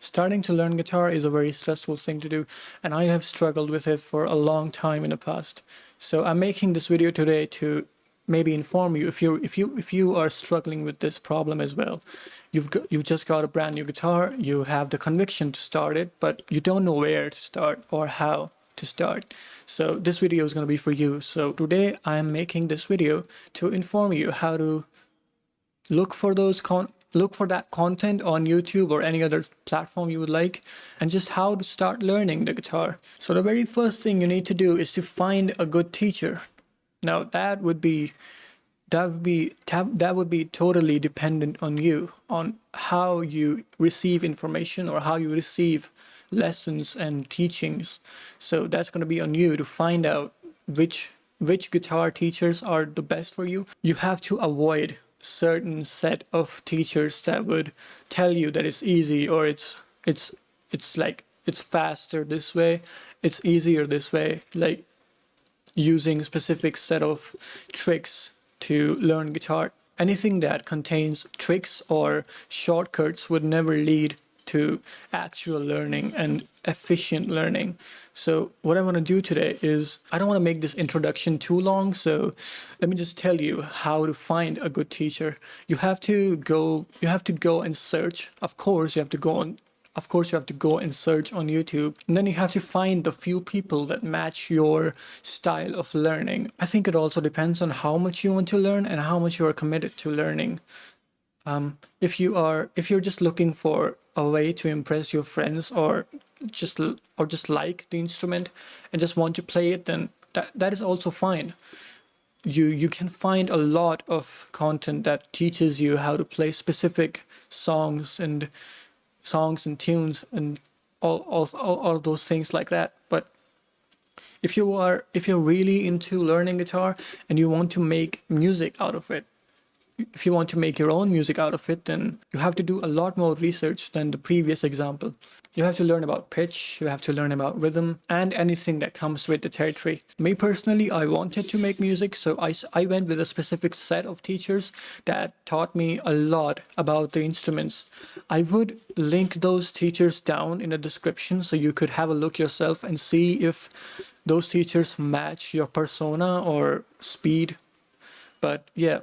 Starting to learn guitar is a very stressful thing to do, and I have struggled with it for a long time in the past. So I'm making this video today to maybe inform you if you are struggling with this problem as well. You've just got a brand new guitar, you have the conviction to start it, but you don't know where to start or how to start. So this video is going to be for you. So today I'm making this video to inform you how to look for that content on YouTube or any other platform you would like, and just how to start learning the guitar. So the very first thing you need to do is to find a good teacher. Now that would be totally dependent on you, on how you receive information or how you receive lessons and teachings. So that's going to be on you to find out which guitar teachers are the best for you. You have to avoid certain set of teachers that would tell you that it's easy, or it's like it's faster this way, it's easier this way, like using specific set of tricks to learn guitar. Anything that contains tricks or shortcuts would never lead to actual learning and efficient learning. So what I want to do today is, I don't want to make this introduction too long, so let me just tell you how to find a good teacher. You have to go and search. Of course you have to go and search on YouTube, and then you have to find the few people that match your style of learning. I think it also depends on how much you want to learn and how much you are committed to learning. If you're just looking for a way to impress your friends, or just like the instrument and just want to play it, then that is also fine. You can find a lot of content that teaches you how to play specific songs and tunes and all those things like that. But if you're really into learning guitar and you want to make music out of it, if you want to make your own music out of it, then you have to do a lot more research than the previous example. You have to learn about pitch, you have to learn about rhythm, and anything that comes with the territory. Me personally, I wanted to make music, so I went with a specific set of teachers that taught me a lot about the instruments. I would link those teachers down in the description so you could have a look yourself and see if those teachers match your persona or speed. But yeah.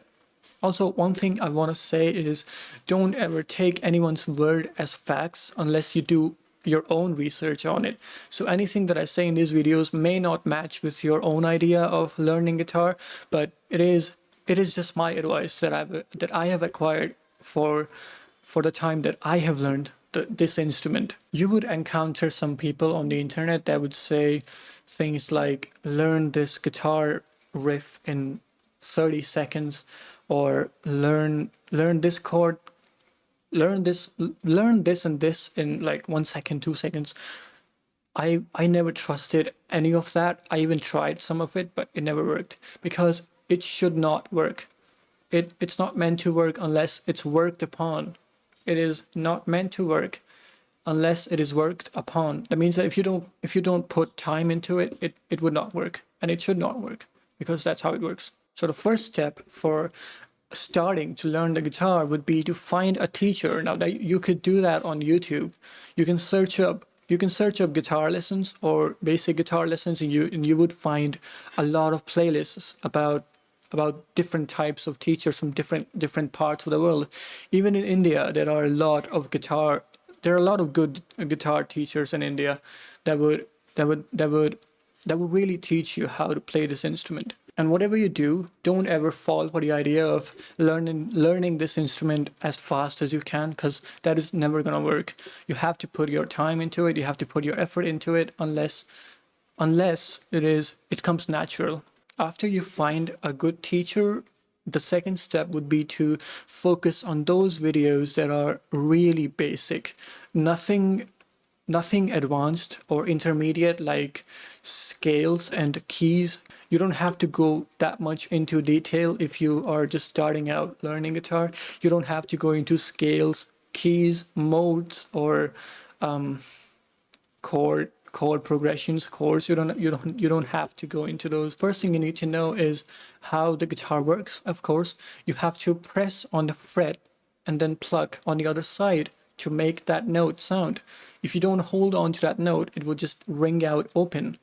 Also, one thing I want to say is, don't ever take anyone's word as facts unless you do your own research on it. So anything that I say in these videos may not match with your own idea of learning guitar, but it is just my advice that I have acquired for the time that I have learned this instrument. You would encounter some people on the internet that would say things like, learn this guitar riff in 30 seconds, or learn this chord, learn this and this in like 1 second, 2 seconds. I never trusted any of that. I even tried some of it, but it never worked, because it should not work. It's not meant to work unless it's worked upon. It is not meant to work unless it is worked upon. That means that if you don't put time into it, it would not work, and it should not work, because that's how it works. So the first step for starting to learn the guitar would be to find a teacher. Now that you could do that on YouTube. You can search up guitar lessons or basic guitar lessons, and you would find a lot of playlists about different types of teachers from different parts of the world. Even in India, there are a lot of good guitar teachers in India that would really teach you how to play this instrument. And whatever you do, don't ever fall for the idea of learning this instrument as fast as you can, because that is never going to work. You have to put your time into it, you have to put your effort into it, unless it comes natural. After you find a good teacher, the second step would be to focus on those videos that are really basic. Nothing advanced or intermediate, like scales and keys. You don't have to go that much into detail if you are just starting out learning guitar. You don't have to go into scales, keys, modes, or chord progressions, chords. You don't have to go into those. First thing you need to know is how the guitar works. Of course, you have to press on the fret and then pluck on the other side to make that note sound. If you don't hold on to that note, it will just ring out open.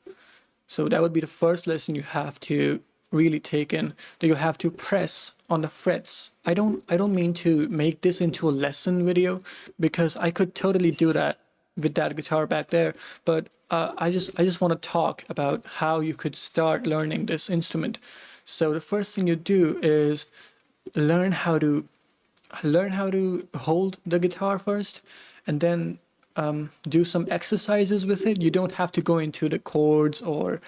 So that would be the first lesson you have to really take in, that you have to press on the frets. I don't mean to make this into a lesson video, because I could totally do that with that guitar back there, but I just want to talk about how you could start learning this instrument. So the first thing you do is learn how to hold the guitar first, and then do some exercises with it. You don't have to go into the chords or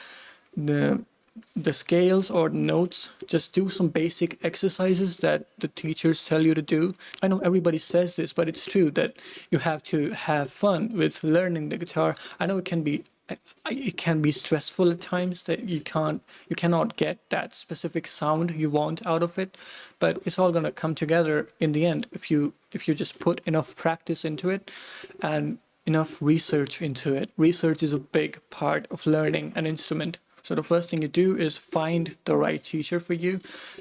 the scales or notes. Just do some basic exercises that the teachers tell you to do. I know everybody says this, but it's true that you have to have fun with learning the guitar. I know it can be stressful at times, that you cannot get that specific sound you want out of it, but it's all going to come together in the end if you just put enough practice into it and enough research into it. Research is a big part of learning an instrument. So the first thing you do is find the right teacher for you.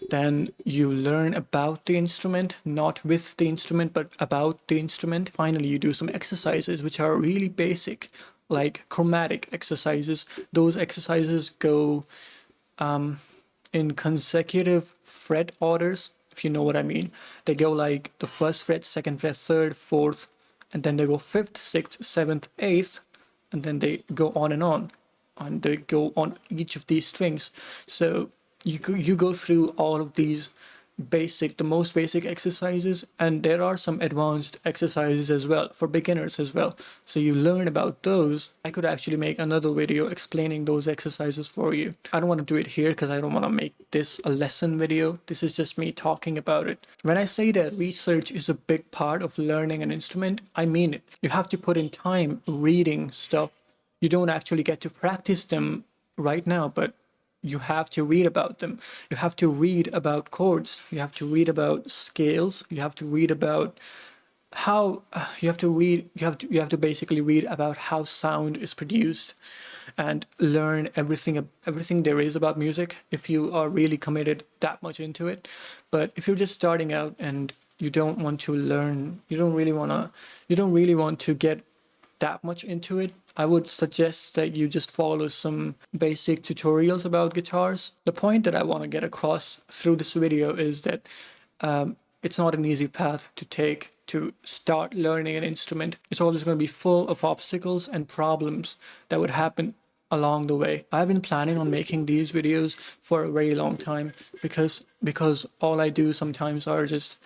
Then you learn about the instrument, not with the instrument, but about the instrument. Finally, you do some exercises which are really basic, like chromatic exercises. Those exercises go in consecutive fret orders, if you know what I mean. They go like the first fret, second fret, third, fourth, and then they go fifth, sixth, seventh, eighth, and then they go on, and they go on each of these strings. So you go through all of these the most basic exercises, and there are some advanced exercises as well for beginners as well. So you learn about those. I could actually make another video explaining those exercises for you. I don't want to do it here because I don't want to make this a lesson video. This is just me talking about it. When I say that research is a big part of learning an instrument, I mean it. You have to put in time reading stuff. You don't actually get to practice them right now, but you have to read about them. You have to read about chords. You have to read about scales. You have to read about how you have to basically read about how sound is produced, and learn everything there is about music if you are really committed that much into it. But if you're just starting out and you don't want to learn, you don't really want to get that much into it, I would suggest that you just follow some basic tutorials about guitars. The point that I want to get across through this video is that it's not an easy path to take to start learning an instrument. It's always going to be full of obstacles and problems that would happen along the way. I've been planning on making these videos for a very long time, because all I do sometimes are just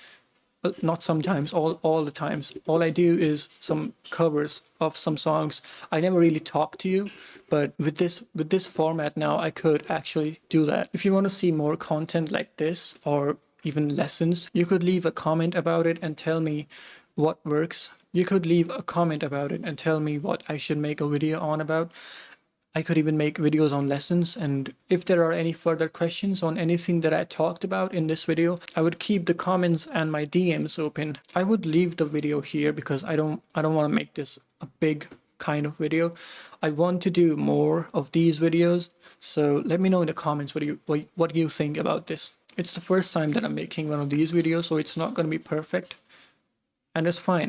not sometimes, all the times. All I do is some covers of some songs. I never really talk to you, but with this format now, I could actually do that. If you want to see more content like this, or even lessons, you could leave a comment about it and tell me what works. You could leave a comment about it and tell me what I should make a video on about. I could even make videos on lessons, and if there are any further questions on anything that I talked about in this video, I would keep the comments and my DMs open. I would leave the video here because I don't want to make this a big kind of video. I want to do more of these videos, so let me know in the comments what you think about this. It's the first time that I'm making one of these videos, so it's not going to be perfect, and it's fine.